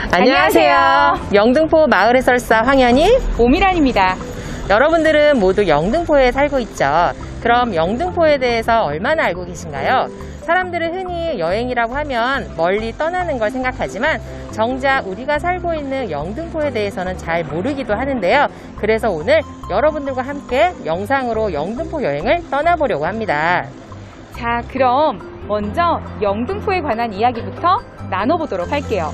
안녕하세요. 영등포 마을해설사 황현희, 오미란입니다. 여러분들은 모두 영등포에 살고 있죠. 그럼 영등포에 대해서 얼마나 알고 계신가요? 사람들은 흔히 여행이라고 하면 멀리 떠나는 걸 생각하지만 정작 우리가 살고 있는 영등포에 대해서는 잘 모르기도 하는데요. 그래서 오늘 여러분들과 함께 영상으로 영등포 여행을 떠나보려고 합니다. 자, 그럼 먼저 영등포에 관한 이야기부터 나눠보도록 할게요.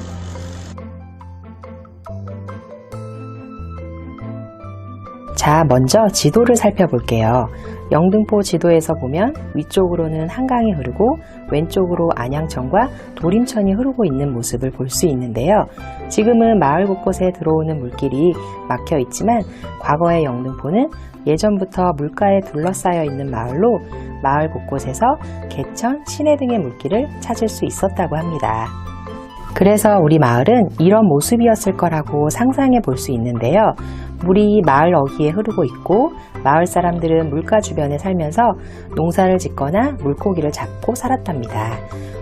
자, 먼저 지도를 살펴볼게요. 영등포 지도에서 보면 위쪽으로는 한강이 흐르고 왼쪽으로 안양천과 도림천이 흐르고 있는 모습을 볼 수 있는데요. 지금은 마을 곳곳에 들어오는 물길이 막혀 있지만 과거의 영등포는 예전부터 물가에 둘러싸여 있는 마을로 마을 곳곳에서 개천, 시내 등의 물길을 찾을 수 있었다고 합니다. 그래서 우리 마을은 이런 모습이었을 거라고 상상해 볼 수 있는데요. 물이 마을 어귀에 흐르고 있고 마을 사람들은 물가 주변에 살면서 농사를 짓거나 물고기를 잡고 살았답니다.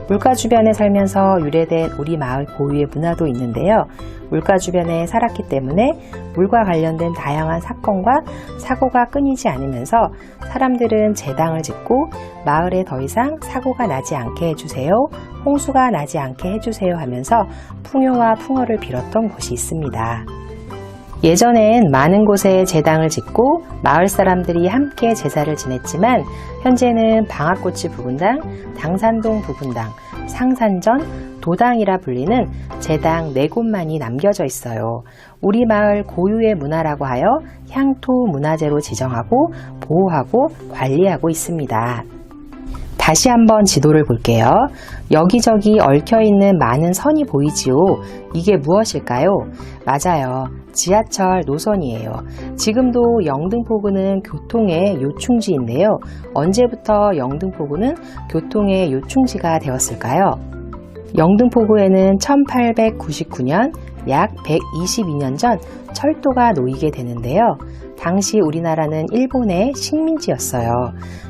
물가 주변에 살면서 유래된 우리 마을 고유의 문화도 있는데요. 물가 주변에 살았기 때문에 물과 관련된 다양한 사건과 사고가 끊이지 않으면서 사람들은 제당을 짓고 마을에 더 이상 사고가 나지 않게 해주세요, 홍수가 나지 않게 해주세요 하면서 풍요와 풍어를 빌었던 곳이 있습니다. 예전엔 많은 곳에 제당을 짓고 마을 사람들이 함께 제사를 지냈지만 현재는 방앗고치 부분당, 당산동 부분당, 상산전, 도당이라 불리는 제당 4곳만이 남겨져 있어요. 우리 마을 고유의 문화라고 하여 향토 문화재로 지정하고 보호하고 관리하고 있습니다. 다시 한번 지도를 볼게요. 여기저기 얽혀있는 많은 선이 보이지요? 이게 무엇일까요? 맞아요. 지하철 노선이에요. 지금도 영등포구는 교통의 요충지인데요. 언제부터 영등포구는 교통의 요충지가 되었을까요? 영등포구에는 1899년 약 122년 전 철도가 놓이게 되는데요. 당시 우리나라는 일본의 식민지였어요.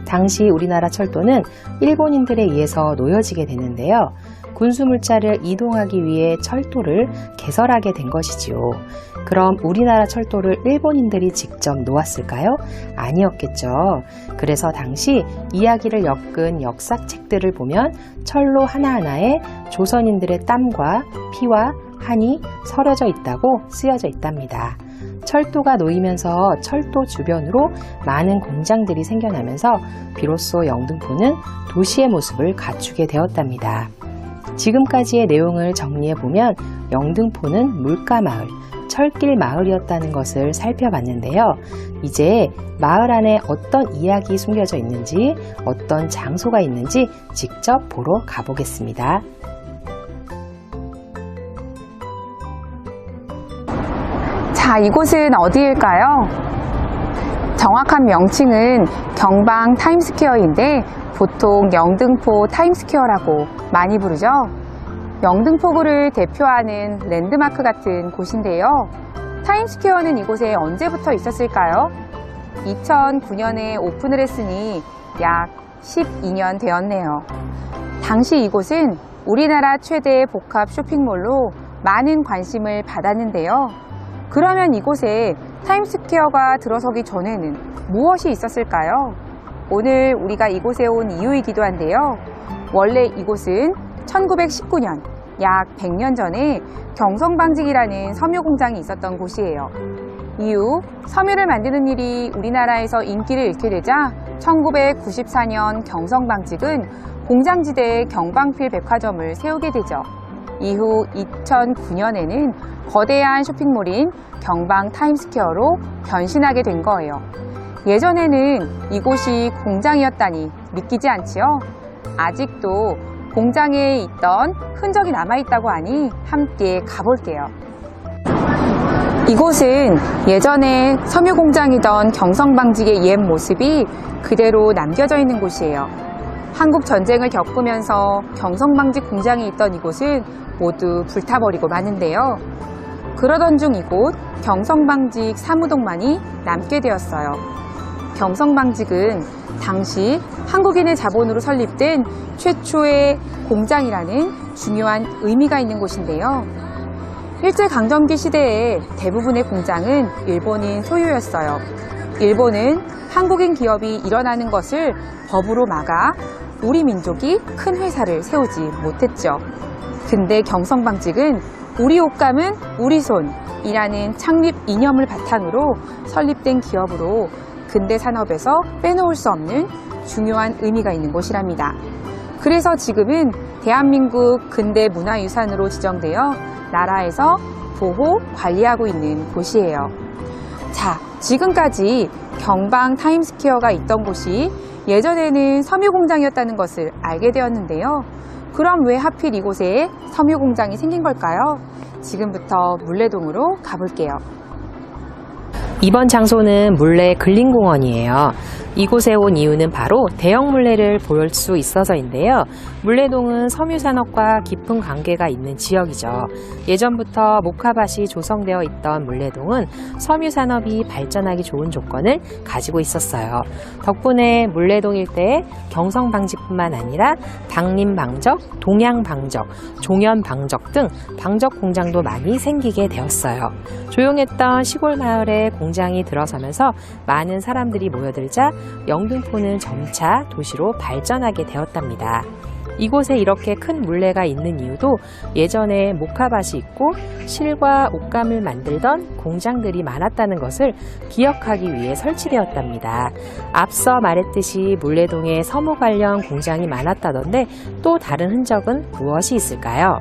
당시 우리나라 철도는 일본인들에 의해서 놓여지게 되는데요. 군수물자를 이동하기 위해 철도를 개설하게 된 것이지요. 그럼 우리나라 철도를 일본인들이 직접 놓았을까요? 아니었겠죠. 그래서 당시 이야기를 엮은 역사책들을 보면 철로 하나하나에 조선인들의 땀과 피와 한이 서려져 있다고 쓰여져 있답니다. 철도가 놓이면서 철도 주변으로 많은 공장들이 생겨나면서 비로소 영등포는 도시의 모습을 갖추게 되었답니다. 지금까지의 내용을 정리해보면 영등포는 물가마을, 철길 마을이었다는 것을 살펴봤는데요. 이제 마을 안에 어떤 이야기 숨겨져 있는지, 어떤 장소가 있는지 직접 보러 가보겠습니다. 자, 이곳은 어디일까요? 정확한 명칭은 경방 타임스퀘어인데 보통 영등포 타임스퀘어라고 많이 부르죠. 영등포구를 대표하는 랜드마크 같은 곳인데요. 타임스퀘어는 이곳에 언제부터 있었을까요? 2009년에 오픈을 했으니 약 12년 되었네요. 당시 이곳은 우리나라 최대 복합 쇼핑몰로 많은 관심을 받았는데요. 그러면 이곳에 타임스퀘어가 들어서기 전에는 무엇이 있었을까요? 오늘 우리가 이곳에 온 이유이기도 한데요. 원래 이곳은 1919년, 약 100년 전에 경성방직이라는 섬유 공장이 있었던 곳이에요. 이후 섬유를 만드는 일이 우리나라에서 인기를 잃게 되자 1994년 경성방직은 공장지대에 경방필 백화점을 세우게 되죠. 이후 2009년에는 거대한 쇼핑몰인 경방 타임스퀘어로 변신하게 된 거예요. 예전에는 이곳이 공장이었다니 믿기지 않지요? 아직도 공장에 있던 흔적이 남아있다고 하니 함께 가볼게요. 이곳은 예전에 섬유 공장이던 경성방직의 옛 모습이 그대로 남겨져 있는 곳이에요. 한국 전쟁을 겪으면서 경성방직 공장이 있던 이곳은 모두 불타버리고 마는데요. 그러던 중 이곳 경성방직 사무동만이 남게 되었어요. 경성방직은 당시 한국인의 자본으로 설립된 최초의 공장이라는 중요한 의미가 있는 곳인데요. 일제강점기 시대에 대부분의 공장은 일본인 소유였어요. 일본은 한국인 기업이 일어나는 것을 법으로 막아 우리 민족이 큰 회사를 세우지 못했죠. 근데 경성방직은 우리 옷감은 우리 손이라는 창립 이념을 바탕으로 설립된 기업으로 근대 산업에서 빼놓을 수 없는 중요한 의미가 있는 곳이랍니다. 그래서 지금은 대한민국 근대 문화유산으로 지정되어 나라에서 보호, 관리하고 있는 곳이에요. 자, 지금까지 경방 타임스퀘어가 있던 곳이 예전에는 섬유공장이었다는 것을 알게 되었는데요. 그럼 왜 하필 이곳에 섬유공장이 생긴 걸까요? 지금부터 물레동으로 가볼게요. 이번 장소는 물레 근린공원이에요. 이곳에 온 이유는 바로 대형 물레를 볼 수 있어서인데요. 물레동은 섬유산업과 깊은 관계가 있는 지역이죠. 예전부터 목화밭이 조성되어 있던 물레동은 섬유산업이 발전하기 좋은 조건을 가지고 있었어요. 덕분에 물레동 일대에 경성방직뿐만 아니라 당림방적, 동양방적, 종현방적 등 방적 공장도 많이 생기게 되었어요. 조용했던 시골 마을에 공장이 들어서면서 많은 사람들이 모여들자 영등포는 점차 도시로 발전하게 되었답니다. 이곳에 이렇게 큰 물레가 있는 이유도 예전에 목화밭이 있고 실과 옷감을 만들던 공장들이 많았다는 것을 기억하기 위해 설치되었답니다. 앞서 말했듯이 물레동에 섬유 관련 공장이 많았다던데 또 다른 흔적은 무엇이 있을까요?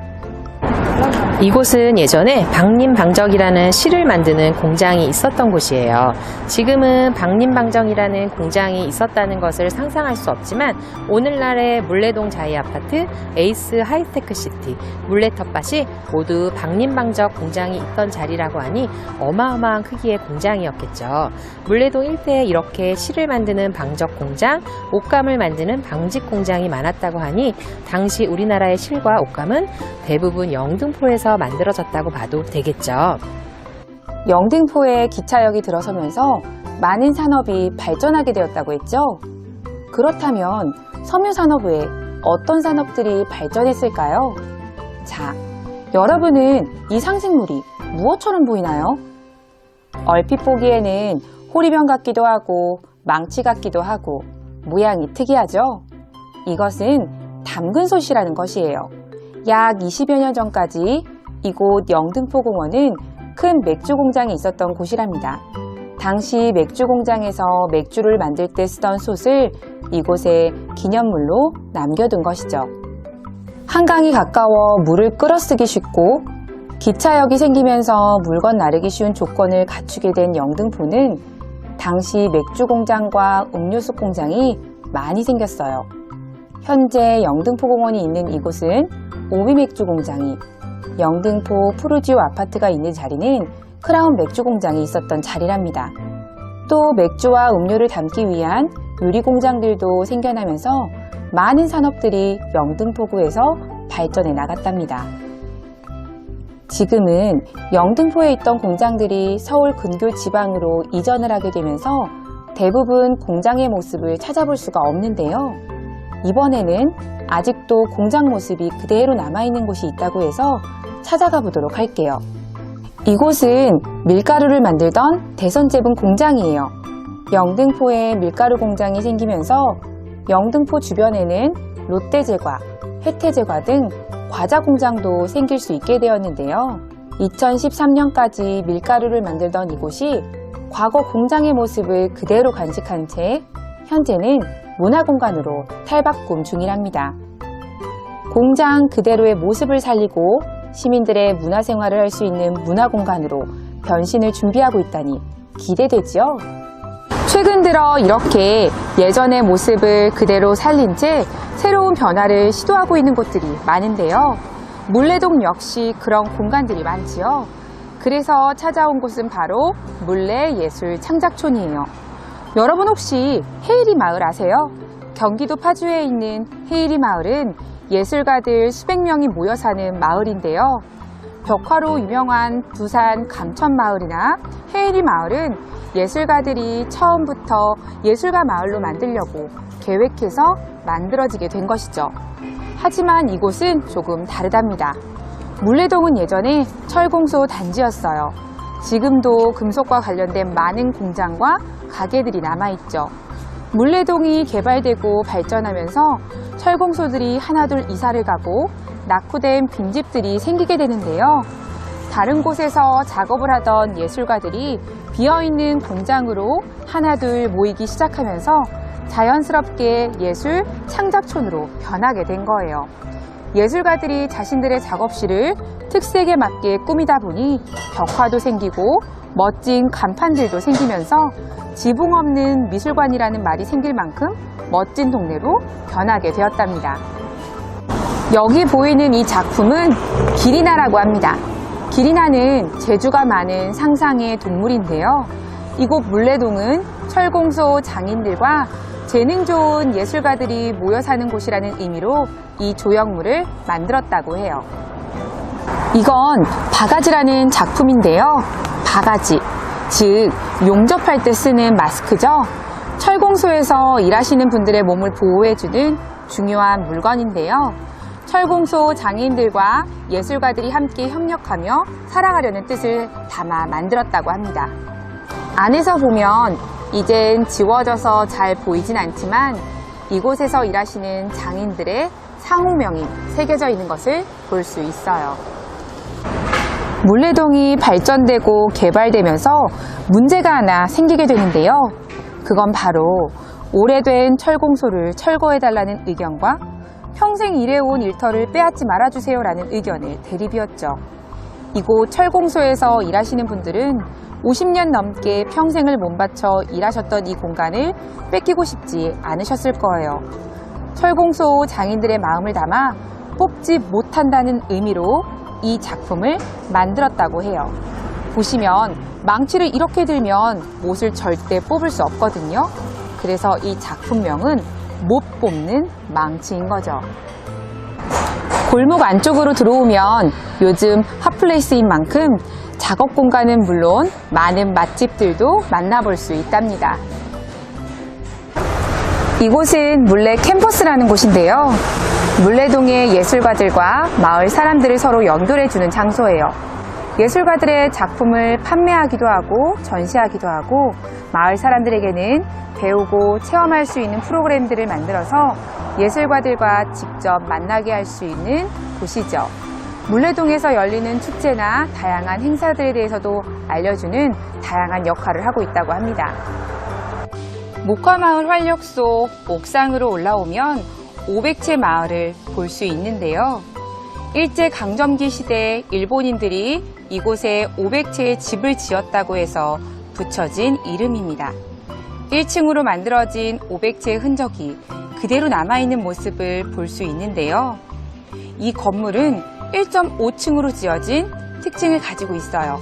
이곳은 예전에 방림방적이라는 실을 만드는 공장이 있었던 곳이에요. 지금은 방림방정이라는 공장이 있었다는 것을 상상할 수 없지만 오늘날의 물레동 자이아파트, 에이스 하이테크시티, 물레텃밭이 모두 방림방적 공장이 있던 자리라고 하니 어마어마한 크기의 공장이었겠죠. 물레동 일대에 이렇게 실을 만드는 방적 공장, 옷감을 만드는 방직 공장이 많았다고 하니 당시 우리나라의 실과 옷감은 대부분 영등포에서 만들어졌다고 봐도 되겠죠. 영등포에 기차역이 들어서면서 많은 산업이 발전하게 되었다고 했죠. 그렇다면 섬유산업 외에 어떤 산업들이 발전했을까요? 자, 여러분은 이 상식물이 무엇처럼 보이나요? 얼핏 보기에는 호리병 같기도 하고 망치 같기도 하고 모양이 특이하죠? 이것은 담근솥이라는 것이에요. 약 20여 년 전까지 이곳 영등포공원은 큰 맥주 공장이 있었던 곳이랍니다. 당시 맥주 공장에서 맥주를 만들 때 쓰던 솥을 이곳에 기념물로 남겨둔 것이죠. 한강이 가까워 물을 끌어쓰기 쉽고 기차역이 생기면서 물건 나르기 쉬운 조건을 갖추게 된 영등포는 당시 맥주 공장과 음료수 공장이 많이 생겼어요. 현재 영등포공원이 있는 이곳은 오미맥주 공장이, 영등포 푸르지오 아파트가 있는 자리는 크라운 맥주 공장이 있었던 자리랍니다. 또 맥주와 음료를 담기 위한 유리 공장들도 생겨나면서 많은 산업들이 영등포구에서 발전해 나갔답니다. 지금은 영등포에 있던 공장들이 서울 근교 지방으로 이전을 하게 되면서 대부분 공장의 모습을 찾아볼 수가 없는데요. 이번에는 아직도 공장 모습이 그대로 남아있는 곳이 있다고 해서 찾아가 보도록 할게요. 이곳은 밀가루를 만들던 대선제분 공장이에요. 영등포에 밀가루 공장이 생기면서 영등포 주변에는 롯데제과, 혜태제과 등 과자 공장도 생길 수 있게 되었는데요. 2013년까지 밀가루를 만들던 이곳이 과거 공장의 모습을 그대로 간직한 채 현재는 문화공간으로 탈바꿈 중이랍니다. 공장 그대로의 모습을 살리고 시민들의 문화생활을 할 수 있는 문화공간으로 변신을 준비하고 있다니 기대되지요? 최근 들어 이렇게 예전의 모습을 그대로 살린 채 새로운 변화를 시도하고 있는 곳들이 많은데요. 물레동 역시 그런 공간들이 많지요. 그래서 찾아온 곳은 바로 물레예술창작촌이에요. 여러분 혹시 헤이리 마을 아세요? 경기도 파주에 있는 헤이리 마을은 예술가들 수백 명이 모여 사는 마을인데요. 벽화로 유명한 부산 감천마을이나 헤이리 마을은 예술가들이 처음부터 예술가 마을로 만들려고 계획해서 만들어지게 된 것이죠. 하지만 이곳은 조금 다르답니다. 물레동은 예전에 철공소 단지였어요. 지금도 금속과 관련된 많은 공장과 가게들이 남아있죠. 물레동이 개발되고 발전하면서 철공소들이 하나둘 이사를 가고 낙후된 빈집들이 생기게 되는데요. 다른 곳에서 작업을 하던 예술가들이 비어있는 공장으로 하나둘 모이기 시작하면서 자연스럽게 예술 창작촌으로 변하게 된 거예요. 예술가들이 자신들의 작업실을 특색에 맞게 꾸미다 보니 벽화도 생기고 멋진 간판들도 생기면서 지붕 없는 미술관이라는 말이 생길 만큼 멋진 동네로 변하게 되었답니다. 여기 보이는 이 작품은 기리나라고 합니다. 기리나는 재주가 많은 상상의 동물인데요. 이곳 물레동은 철공소 장인들과 재능 좋은 예술가들이 모여 사는 곳이라는 의미로 이 조형물을 만들었다고 해요. 이건 바가지라는 작품인데요. 바가지, 즉 용접할 때 쓰는 마스크죠. 철공소에서 일하시는 분들의 몸을 보호해주는 중요한 물건인데요. 철공소 장인들과 예술가들이 함께 협력하며 살아가려는 뜻을 담아 만들었다고 합니다. 안에서 보면 이젠 지워져서 잘 보이진 않지만 이곳에서 일하시는 장인들의 상호명이 새겨져 있는 것을 볼 수 있어요. 물레동이 발전되고 개발되면서 문제가 하나 생기게 되는데요. 그건 바로 오래된 철공소를 철거해달라는 의견과 평생 일해온 일터를 빼앗지 말아주세요라는 의견을 대립이었죠. 이곳 철공소에서 일하시는 분들은 50년 넘게 평생을 몸바쳐 일하셨던 이 공간을 뺏기고 싶지 않으셨을 거예요. 철공소 장인들의 마음을 담아 뽑지 못한다는 의미로 이 작품을 만들었다고 해요. 보시면 망치를 이렇게 들면 못을 절대 뽑을 수 없거든요. 그래서 이 작품명은 못 뽑는 망치인 거죠. 골목 안쪽으로 들어오면 요즘 핫플레이스인 만큼 작업 공간은 물론 많은 맛집들도 만나볼 수 있답니다. 이곳은 물레 캠퍼스라는 곳인데요. 물레동의 예술가들과 마을 사람들을 서로 연결해주는 장소예요. 예술가들의 작품을 판매하기도 하고 전시하기도 하고 마을 사람들에게는 배우고 체험할 수 있는 프로그램들을 만들어서 예술가들과 직접 만나게 할 수 있는 곳이죠. 물레동에서 열리는 축제나 다양한 행사들에 대해서도 알려주는 다양한 역할을 하고 있다고 합니다. 목화마을 활력소 옥상으로 올라오면 500채 마을을 볼 수 있는데요. 일제강점기 시대 일본인들이 이곳에 500채의 집을 지었다고 해서 붙여진 이름입니다. 1층으로 만들어진 500채의 흔적이 그대로 남아있는 모습을 볼 수 있는데요. 이 건물은 1.5층으로 지어진 특징을 가지고 있어요.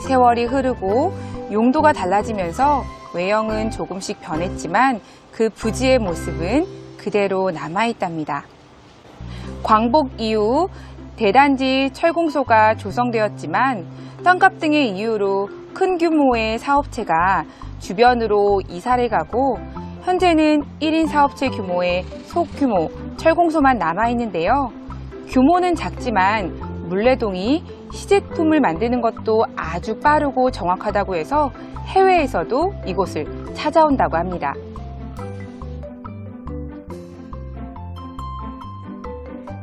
세월이 흐르고 용도가 달라지면서 외형은 조금씩 변했지만 그 부지의 모습은 그대로 남아있답니다. 광복 이후 대단지 철공소가 조성되었지만 땅값 등의 이유로 큰 규모의 사업체가 주변으로 이사를 가고 현재는 1인 사업체 규모의 소규모 철공소만 남아있는데요. 규모는 작지만 물레동이 시제품을 만드는 것도 아주 빠르고 정확하다고 해서 해외에서도 이곳을 찾아온다고 합니다.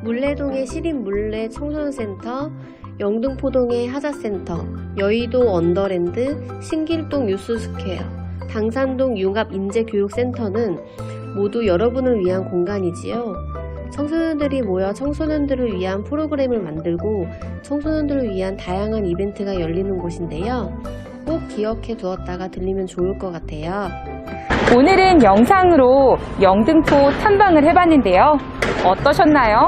물레동의 시립 물레 청소년센터, 영등포동의 하자센터, 여의도 언더랜드, 신길동 유스스퀘어, 당산동 융합인재교육센터는 모두 여러분을 위한 공간이지요. 청소년들이 모여 청소년들을 위한 프로그램을 만들고 청소년들을 위한 다양한 이벤트가 열리는 곳인데요. 꼭 기억해 두었다가 들리면 좋을 것 같아요. 오늘은 영상으로 영등포 탐방을 해봤는데요. 어떠셨나요?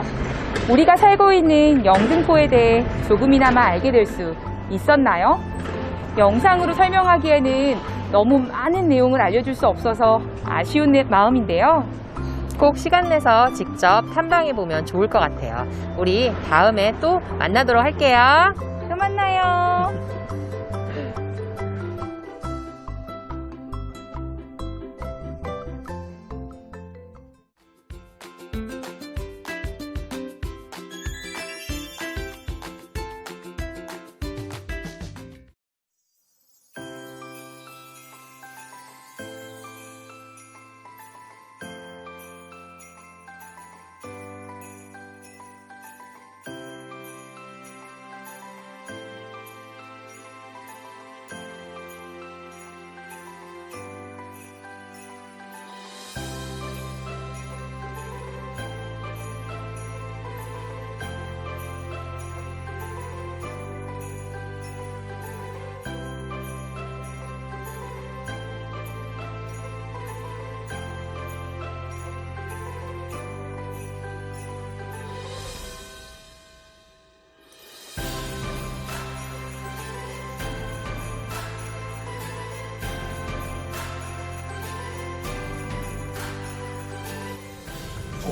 우리가 살고 있는 영등포에 대해 조금이나마 알게 될 수 있었나요? 영상으로 설명하기에는 너무 많은 내용을 알려줄 수 없어서 아쉬운 마음인데요. 꼭 시간 내서 직접 탐방해보면 좋을 것 같아요. 우리 다음에 또 만나도록 할게요. 또 만나요.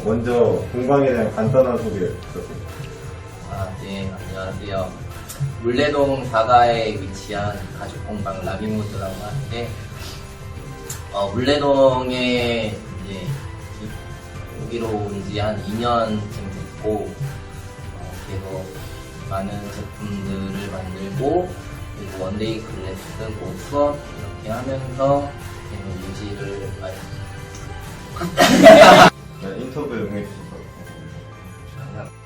먼저 공방에 대한 간단한 소개 부탁드립니다. 네, 안녕하세요. 물레동 4가에 위치한 가죽공방 라비무드라고 하는데, 물레동에 이제 여기로 온 지 한 2년쯤 됐고, 계속 많은 제품들을 만들고, 그리고 원데이 클래스, 뭐 수업 이렇게 하면서 계속 유지를 많이 네, 인터뷰 응해주셔서 감사합니다.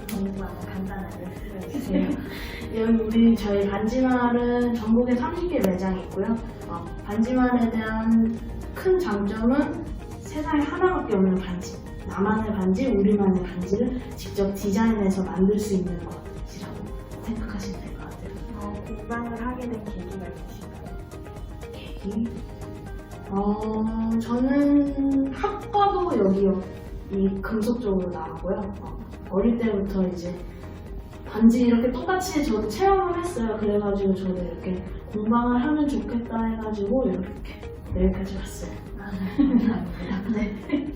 정보가 간단하게 설명해주세요. 우리 저희 반지말은 전국에 30개 매장이 있고요. 반지말에 대한 큰 장점은 세상에 하나밖에 없는 반지, 나만의 반지, 우리만의 반지를 직접 디자인해서 만들 수 있는 것이라고 생각하시면 될 것 같아요. 공방을 하게 된 계기가 있으신가요? 계기? 저는 학과도 여기요. 이 금속 쪽으로 나왔고요. 어릴 때부터 이제 반지 이렇게 똑같이 저도 체험을 했어요. 그래가지고 저도 이렇게 공방을 하면 좋겠다 해가지고 이렇게 여기까지 왔어요. 감사합니다. 네.